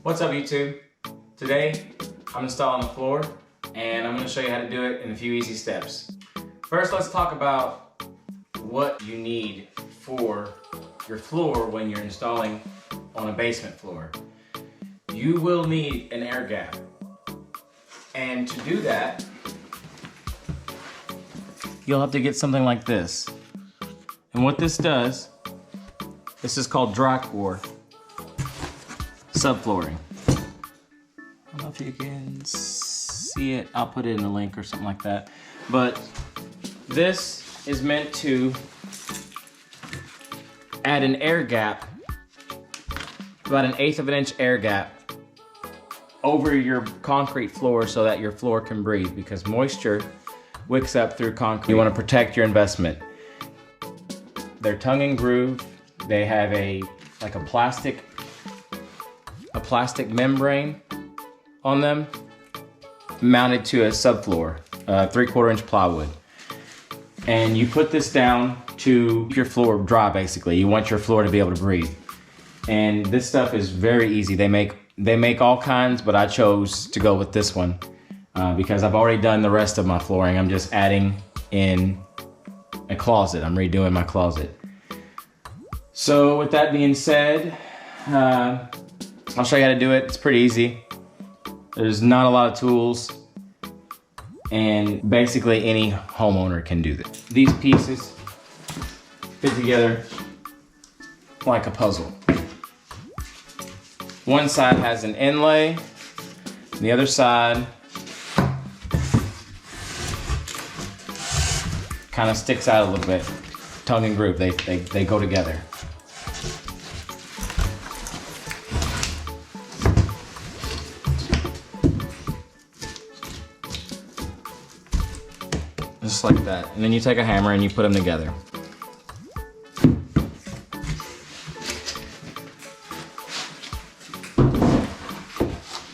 What's up YouTube? Today I'm installing the floor and I'm going to show you how to do it in a few easy steps. First, let's talk about what you need for your floor when you're installing on a basement floor. You will need an air gap, and to do that you'll have to get something like this. And what this does, this is called dry core subflooring. I don't know if you can see it. I'll put it in a link or something like that. But this is meant to add an air gap, about 1/8 of an inch air gap over your concrete floor so that your floor can breathe, because moisture wicks up through concrete. You want to protect your investment. They're tongue and groove. They have like a plastic membrane on them mounted to a subfloor, 3/4 inch plywood. And you put this down to keep your floor dry basically. You want your floor to be able to breathe. And this stuff is very easy. They make all kinds, but I chose to go with this one because I've already done the rest of my flooring. I'm just adding in a closet. I'm redoing my closet. So with that being said, I'll show you how to do it. It's pretty easy. There's not a lot of tools, and basically any homeowner can do this. These pieces fit together like a puzzle. One side has an inlay, and the other side kind of sticks out a little bit. Tongue and groove, they go together. Just like that. And then you take a hammer and you put them together.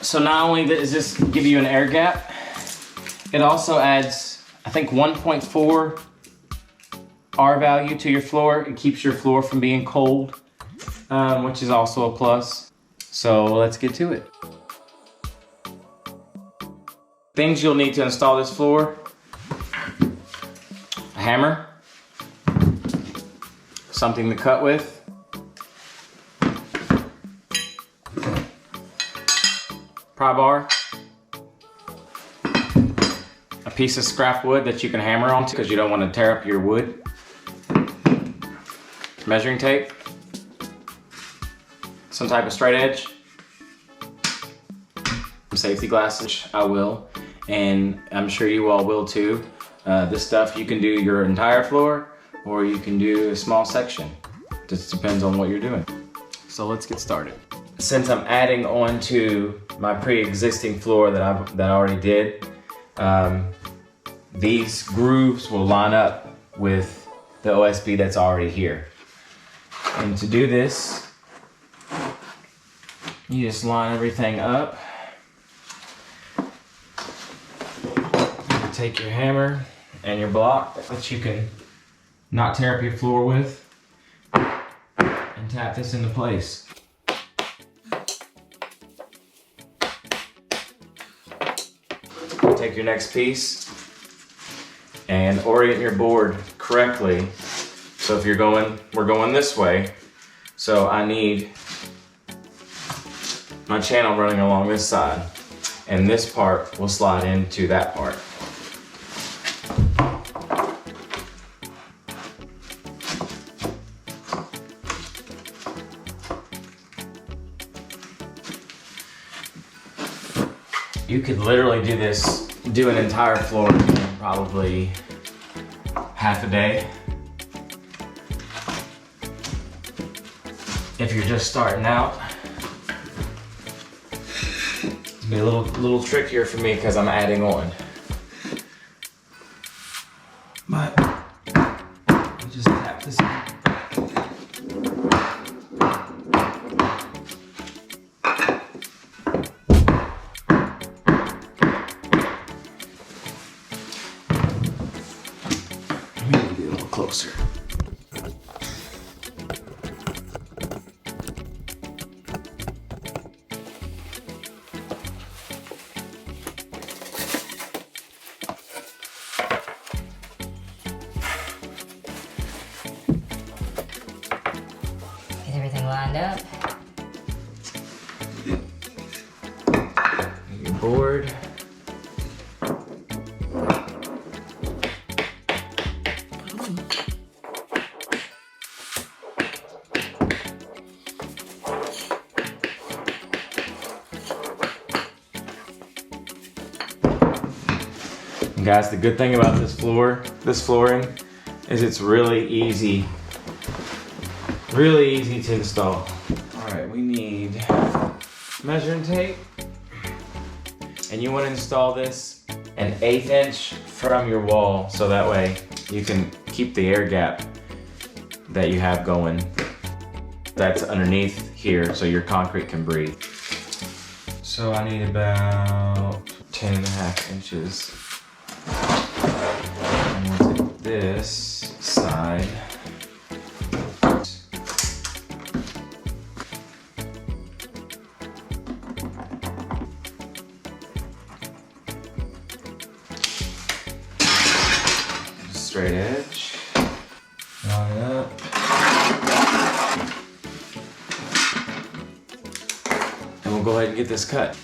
So not only does this give you an air gap, it also adds, I think, 1.4 R value to your floor. It keeps your floor from being cold, which is also a plus. So let's get to it. Things you'll need to install this floor: a hammer, something to cut with, pry bar, a piece of scrap wood that you can hammer onto because you don't want to tear up your wood, measuring tape, some type of straight edge, some safety glasses. I will, and I'm sure you all will too. This stuff, you can do your entire floor or you can do a small section. Just depends on what you're doing. So let's get started. Since I'm adding on to my pre-existing floor that I already did, these grooves will line up with the OSB that's already here. And to do this, you just line everything up. You take your hammer and your block that you can not tear up your floor with and tap this into place. Take your next piece and orient your board correctly. So if we're going this way, so I need my channel running along this side, and this part will slide into that part. You could literally do an entire floor in probably half a day. If you're just starting out, it'll be a little trickier for me because I'm adding on. But I'll just tap this in. Closer. lined up. Get your board. And guys, the good thing about this flooring, is it's really easy to install. All right, we need measuring tape. And you want to install this an 1/8 inch from your wall, so that way you can keep the air gap that you have going. That's underneath here, so your concrete can breathe. So I need about 10.5 inches. And we'll take this side. Straight edge. Line up. And we'll go ahead and get this cut.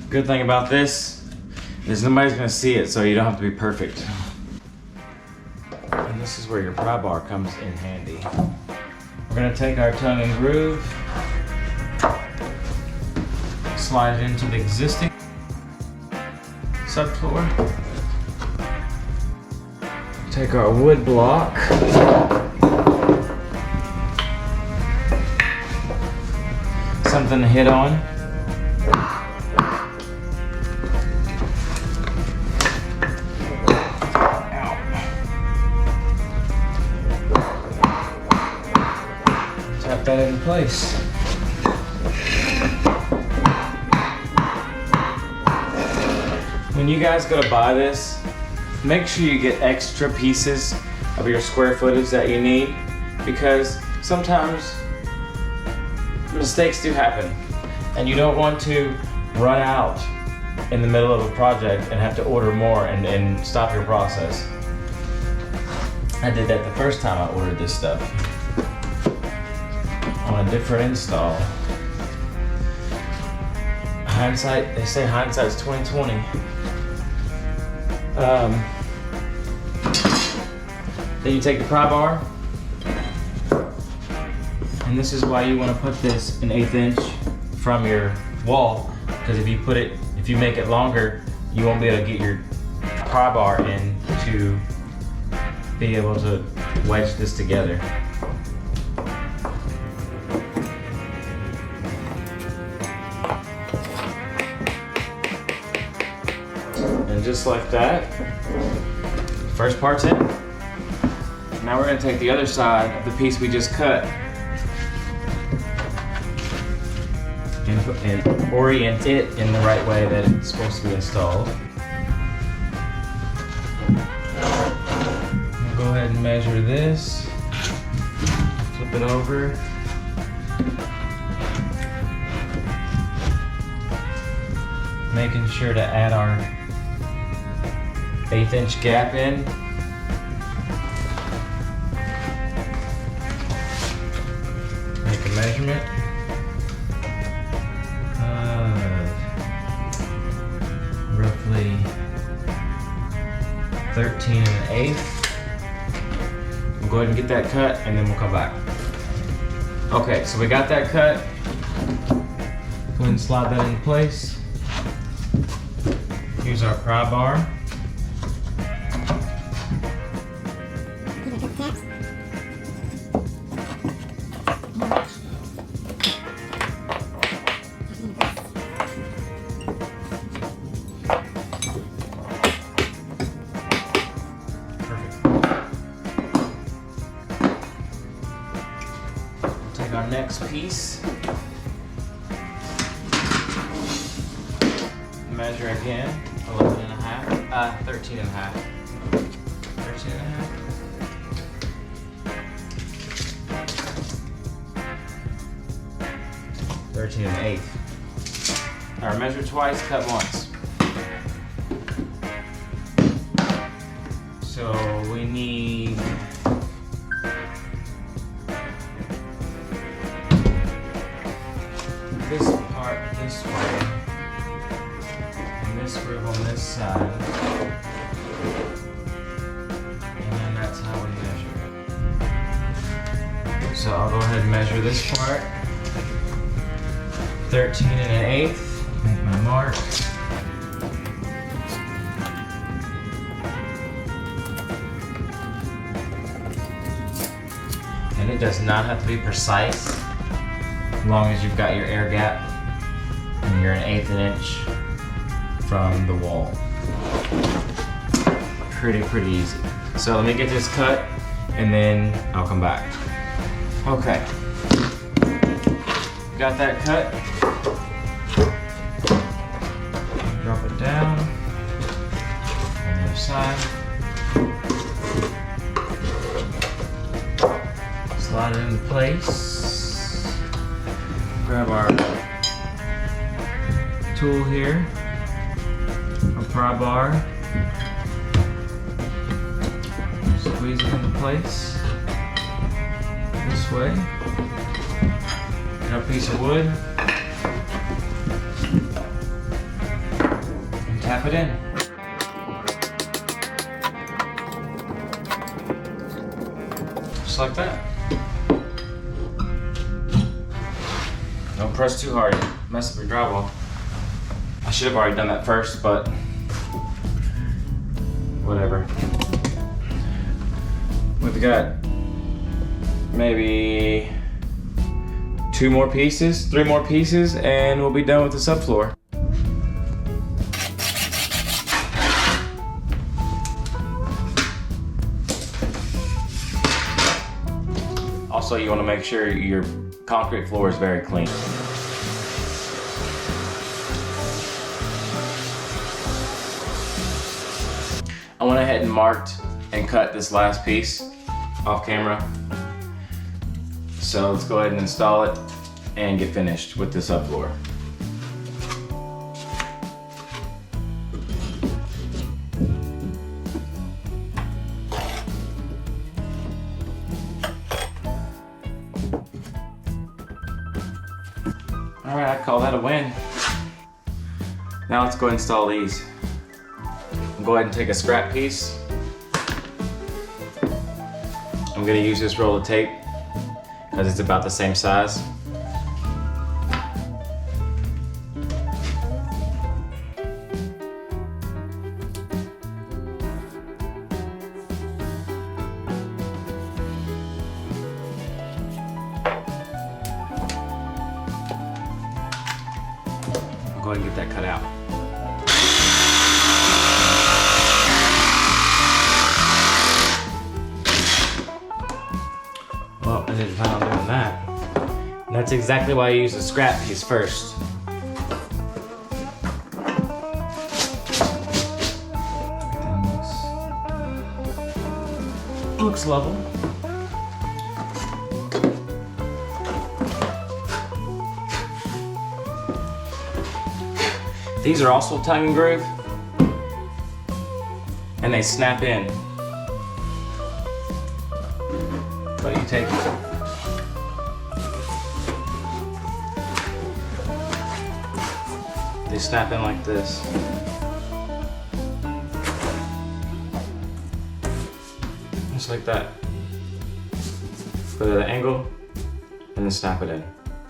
Good thing about this is nobody's gonna see it, so you don't have to be perfect. And this is where your pry bar comes in handy. We're gonna take our tongue and groove, slide it into the existing subfloor. Take our wood block, something to hit on. Tap that into place. When you guys go to buy this, make sure you get extra pieces of your square footage that you need, because sometimes mistakes do happen and you don't want to run out in the middle of a project and have to order more and stop your process. I did that the first time I ordered this stuff on a different install. Hindsight, they say hindsight's 20/20. Then you take the pry bar, and this is why you want to put this an 1/8 inch from your wall, because if you make it longer, you won't be able to get your pry bar in to be able to wedge this together. And just like that, first part's in. Now we're going to take the other side of the piece we just cut and orient it in the right way that it's supposed to be installed. We'll go ahead and measure this, flip it over. Making sure to add our 1/8 inch gap in. Make a measurement of roughly 13 1/8. We'll go ahead and get that cut and then we'll come back. Okay, so we got that cut. Go ahead and slide that into place. Use our pry bar. Take our next piece, measure again, 11 1/2, 13 1/2, 13 1/2. 13 1/8. All right, measure twice, cut once. So we need this part this way, and this groove on this side, and then that's how we measure it. So I'll go ahead and measure this part, 13 1/8, make my mark. And it does not have to be precise, as long as you've got your air gap and you're 1/8 inch from the wall. Pretty easy. So let me get this cut and then I'll come back. Okay, got that cut. Drop it down on the other side. Slide it into place. Grab our tool here, our pry bar. Squeeze it into place this way. And our piece of wood. And tap it in. Just like that. Don't press too hard, mess up your drywall. I should have already done that first, but whatever. We've got maybe 2 more pieces, 3 more pieces, and we'll be done with the subfloor. Also, you want to make sure your concrete floor is very clean. I went ahead and marked and cut this last piece off camera. So let's go ahead and install it and get finished with the subfloor. All right, I'd call that a win. Now let's go ahead and install these. I'll go ahead and take a scrap piece. I'm gonna use this roll of tape because it's about the same size. I'll go ahead and get that cut out. Well, I didn't plan on doing that. And that's exactly why I use the scrap piece first. Looks level. These are also tongue and groove, and they snap in. But you take they snap in like this. Just like that. Put it at an angle and then snap it in.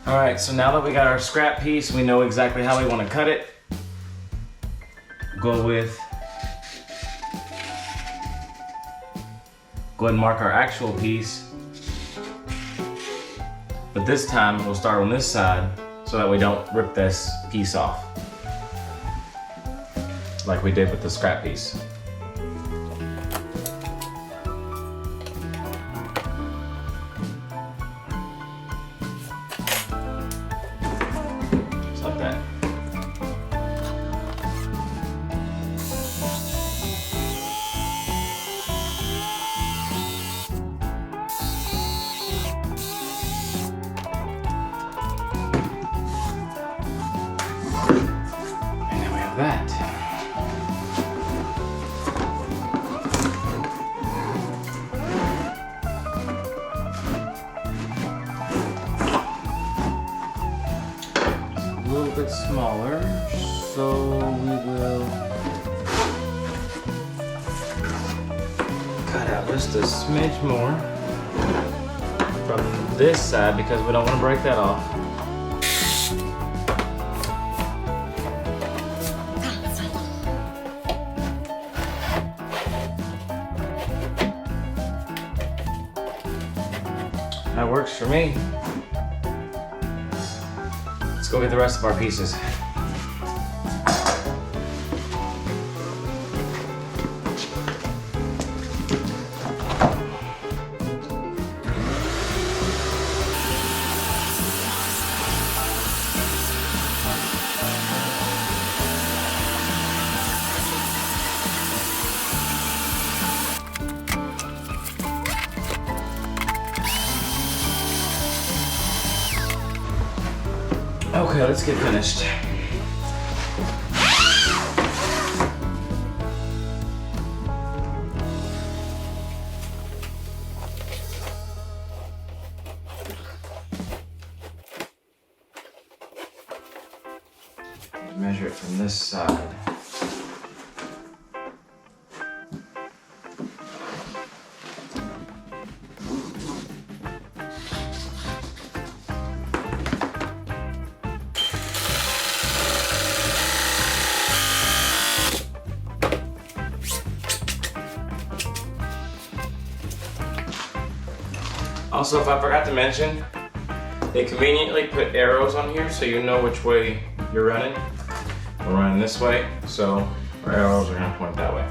All right, so now that we got our scrap piece, we know exactly how we want to cut it. Go ahead and mark our actual piece. But this time we'll start on this side so that we don't rip this piece off like we did with the scrap piece. Just like that. bit smaller, so we will cut out just a smidge more from this side because we don't want to break that off. That works for me. Let's go get the rest of our pieces. Okay, let's get finished. Measure it from this side. Also, if I forgot to mention, they conveniently put arrows on here so you know which way you're running. We're running this way, so our arrows are going to point that way.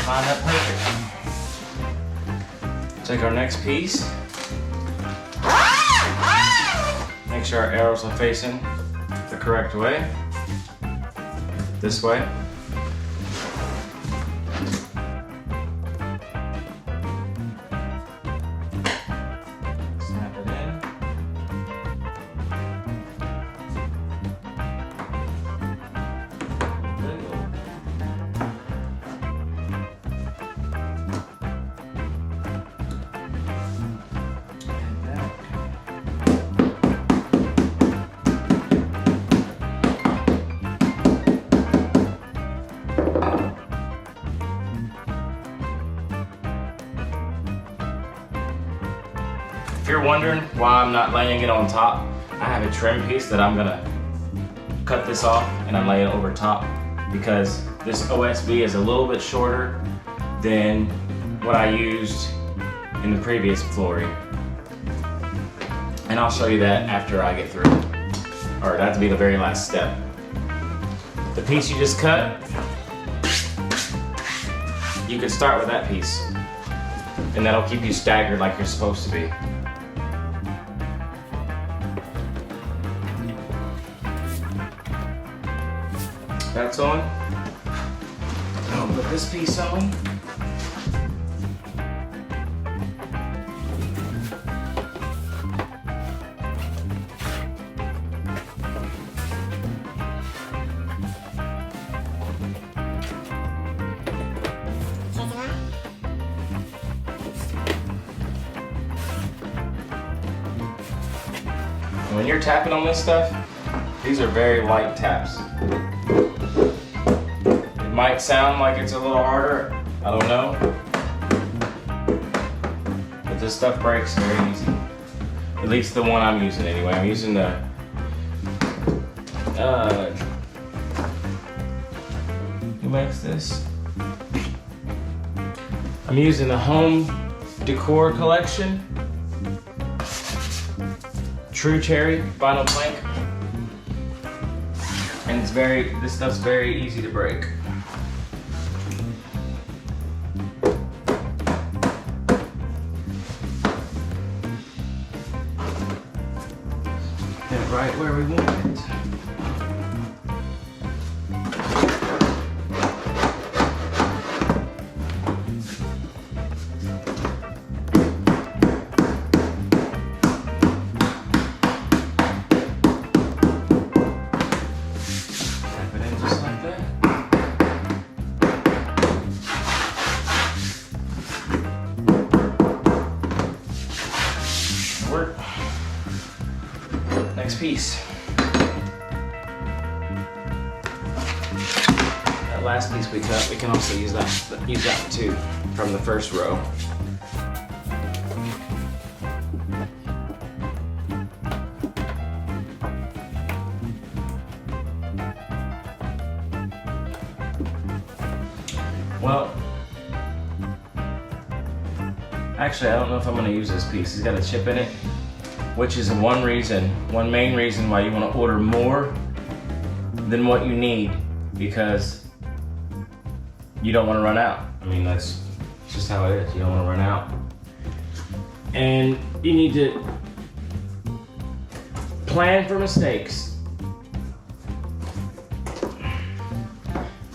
Line up perfect. Take our next piece. Make sure our arrows are facing the correct way. This way. Snap it in. If you're wondering why I'm not laying it on top, I have a trim piece that I'm gonna cut this off and I lay it over top because this OSB is a little bit shorter than what I used in the previous flooring. And I'll show you that after I get through. Or that'll be the very last step. The piece you just cut, you can start with that piece. And that'll keep you staggered like you're supposed to be. That's on. I'll put this piece on. When you're tapping on this stuff, these are very light taps. It might sound like it's a little harder, I don't know. But this stuff breaks very easy. At least the one I'm using anyway. I'm using the who makes this? I'm using the Home Decor Collection. True Cherry vinyl plank, and this stuff's very easy to break. Get it right where we want it. that last piece we cut, we can also use that one too from the first row. Well, actually, I don't know if I'm going to use this piece. It's got a chip in it, which is one main reason why you want to order more than what you need, because you don't want to run out. I mean, that's just how it is. You don't want to run out. And you need to plan for mistakes.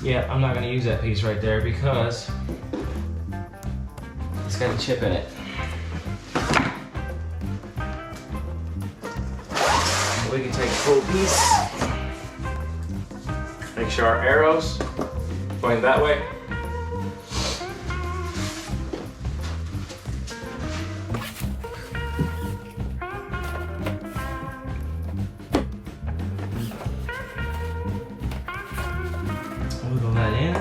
Yeah, I'm not going to use that piece right there because it's got a chip in it. We can take a full piece. Make sure our arrows going that way. Wiggle that in.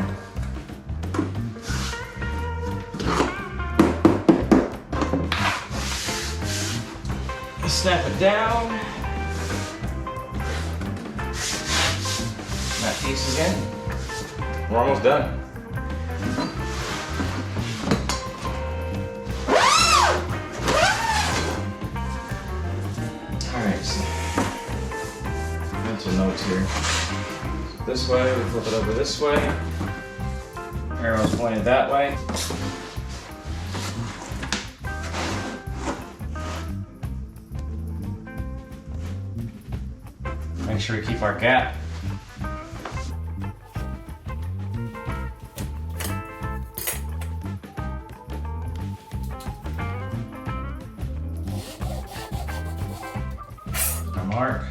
Snap it down. That piece again. We're almost done. Alright, so mental notes here. This way, we flip it over this way. Arrow's pointed that way. Make sure we keep our gap. Our mark.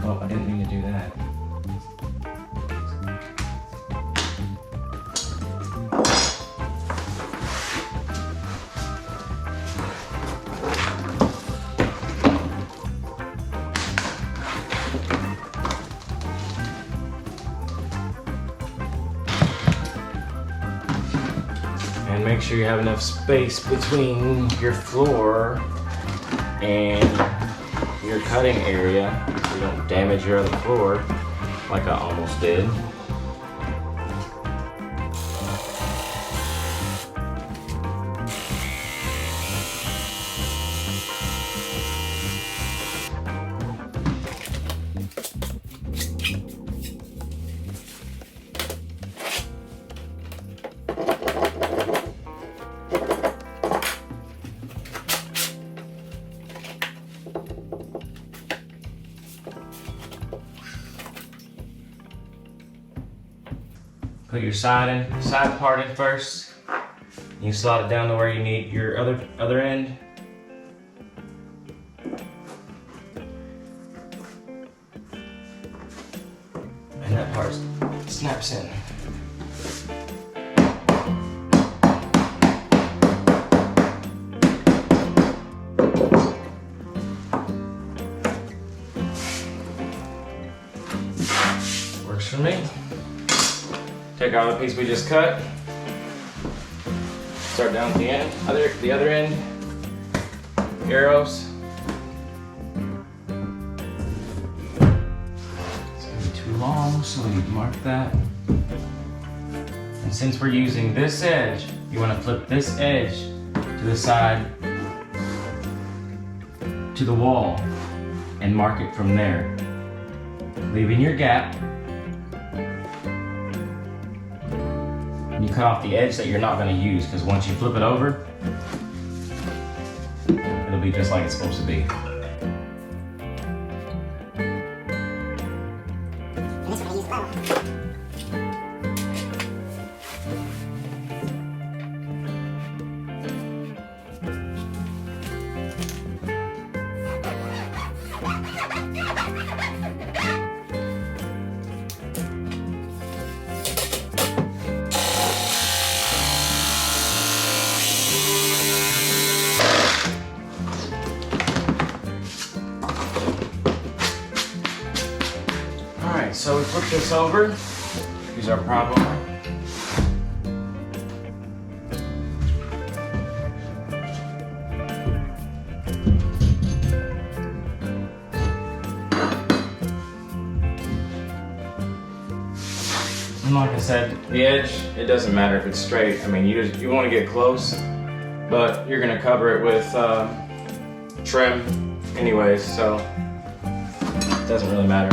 Oh, I didn't mean to do that. And make sure you have enough space between your floor and your cutting area so you don't damage your other floor like I almost did. Put your side part in first. You slide it down to where you need your other end. And that part snaps in. Works for me. Take out the piece we just cut. Start down at the end, the other end. Arrows. It's gonna be too long, so we mark that. And since we're using this edge, you want to flip this edge to the side, to the wall, and mark it from there, leaving your gap. You cut off the edge that you're not going to use, because once you flip it over, it'll be just like it's supposed to be. Alright, so we flip this over. Here's our problem. And like I said, the edge, it doesn't matter if it's straight. I mean, you want to get close, but you're going to cover it with trim anyways, so it doesn't really matter.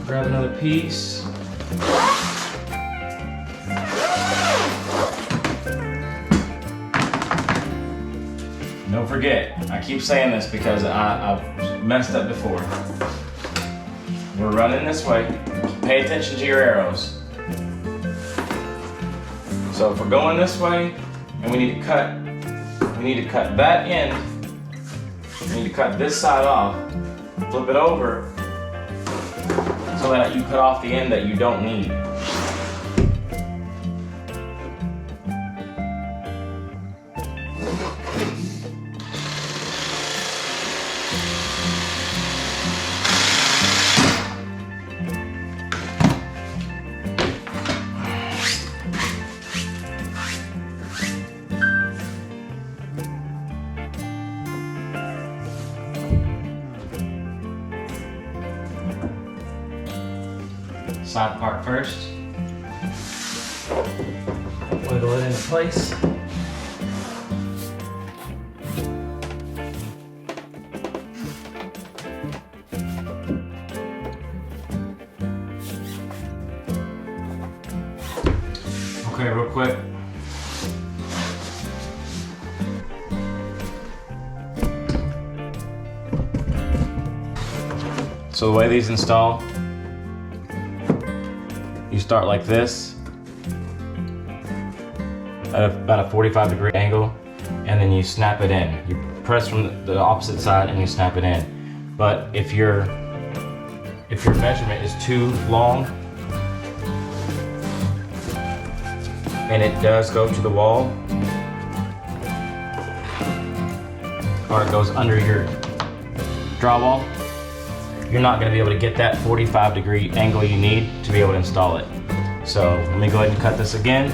Grab another piece. Don't forget, I keep saying this because I've messed up before. We're running this way. Pay attention to your arrows. So if we're going this way and we need to cut that end, we need to cut this side off, flip it over so that you cut off the end that you don't need. Side part first. Wiggle it into place. Okay, real quick. So the way these install, you start like this at about a 45-degree angle, and then you snap it in. You press from the opposite side and you snap it in. But if your measurement is too long and it does go to the wall, or it goes under your drywall, you're not going to be able to get that 45-degree angle you need to be able to install it. So let me go ahead and cut this again,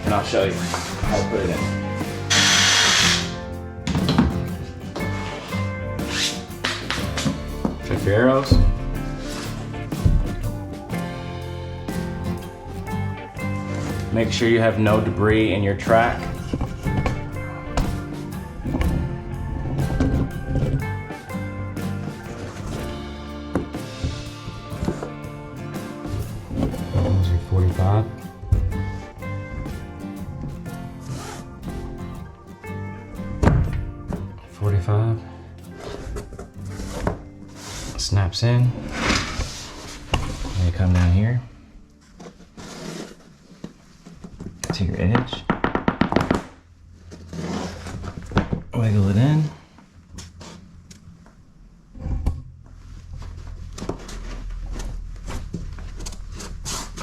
and I'll show you how to put it in. Check your arrows. Make sure you have no debris in your track. There's your 45. Snaps in. And you come down here to your edge. Wiggle it in.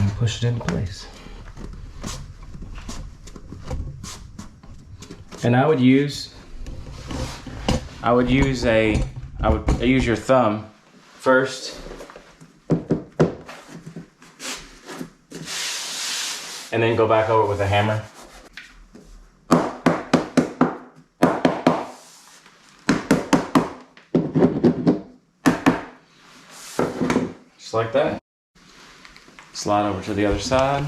And push it into place. And I would use your thumb first, and then go back over with a hammer. Just like that. Slide over to the other side.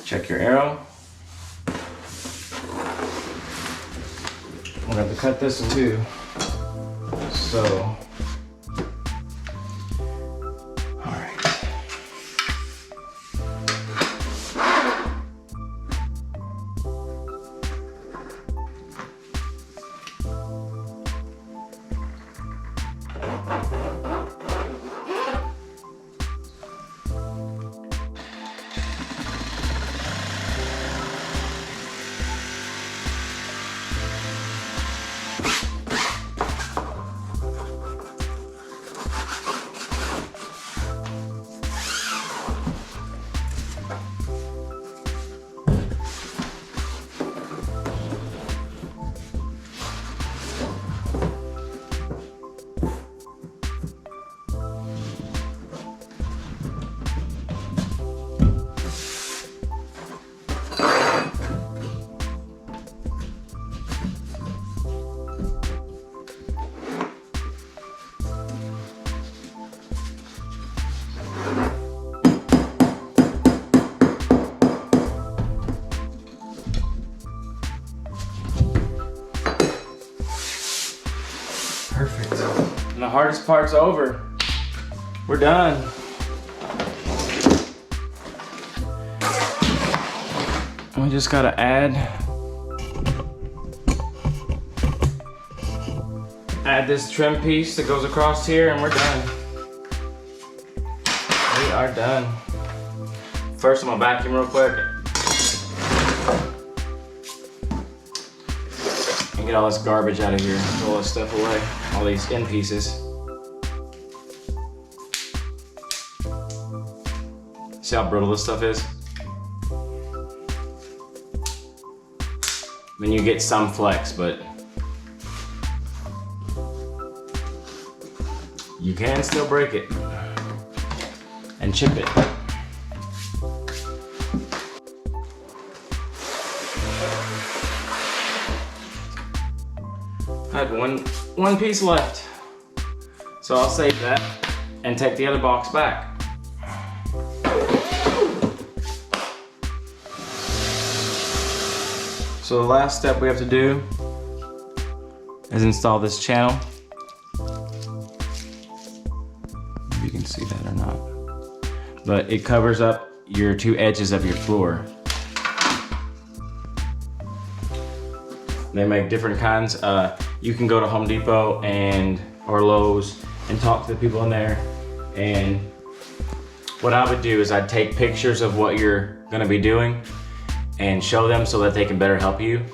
Check your arrow. We're going to cut this in two. So, all right. And the hardest part's over. We're done. We just gotta add this trim piece that goes across here, and we're done. We are done. First, I'm gonna vacuum real quick and get all this garbage out of here. Get all this stuff away, all these end pieces. See how brittle this stuff is? Then you get some flex, but you can still break it and chip it. I had one piece left, so I'll save that and take the other box back. So the last step we have to do is install this channel. If you can see that or not. But it covers up your two edges of your floor. They make different kinds. You can go to Home Depot or Lowe's and talk to the people in there. And what I would do is I'd take pictures of what you're gonna be doing and show them so that they can better help you.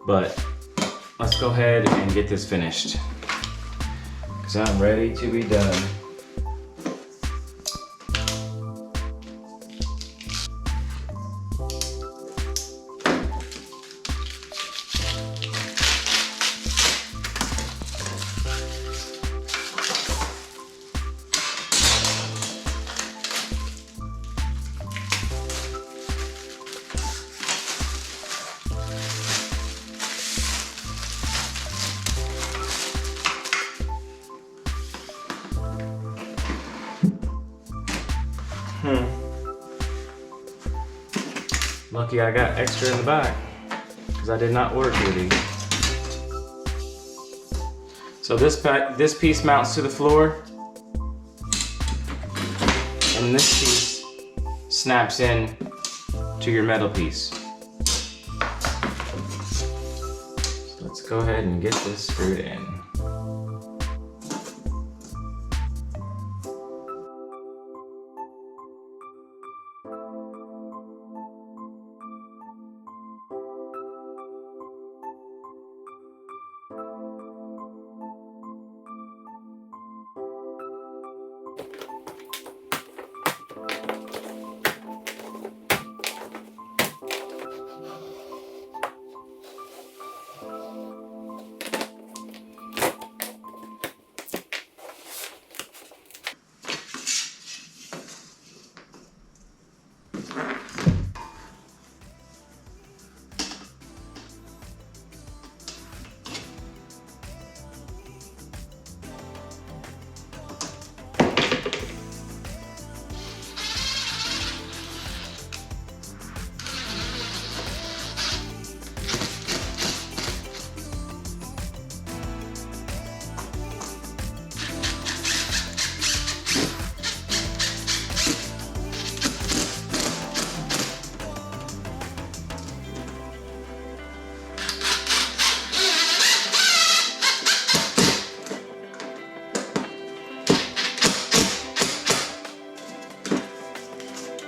But let's go ahead and get this finished, because I'm ready to be done. Lucky I got extra in the back, because I did not order two of these. So this piece mounts to the floor, and this piece snaps in to your metal piece. So let's go ahead and get this screwed in.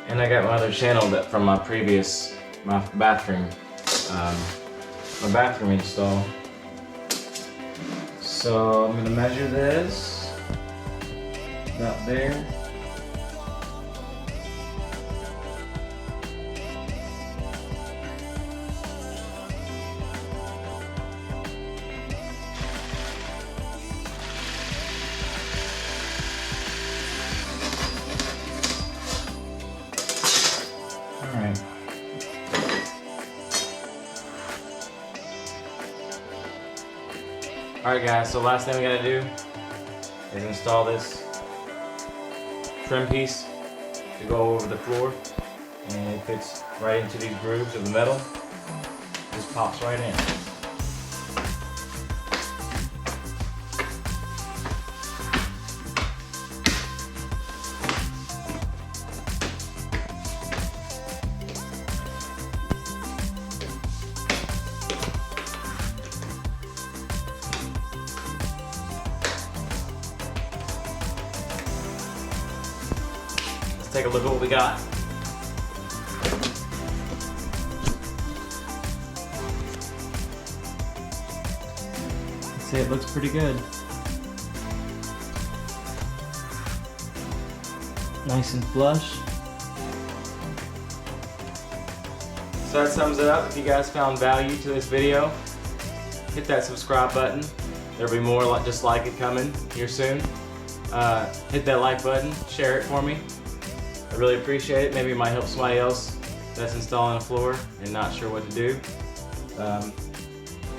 And I got my other channel from my bathroom install. So I'm gonna measure this about there. Alright guys, so last thing we gotta do is install this trim piece to go over the floor, and it fits right into these grooves of the metal. Just pops right in. take a look at what we got. I'd say it looks pretty good. Nice and flush. So that sums it up. If you guys found value to this video, hit that subscribe button. There'll be more just like it coming here soon. Hit that like button, share it for me. I really appreciate it. Maybe it might help somebody else that's installing a floor and not sure what to do.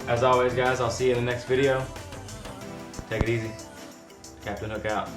As always, guys, I'll see you in the next video. Take it easy. CaptainHuK out.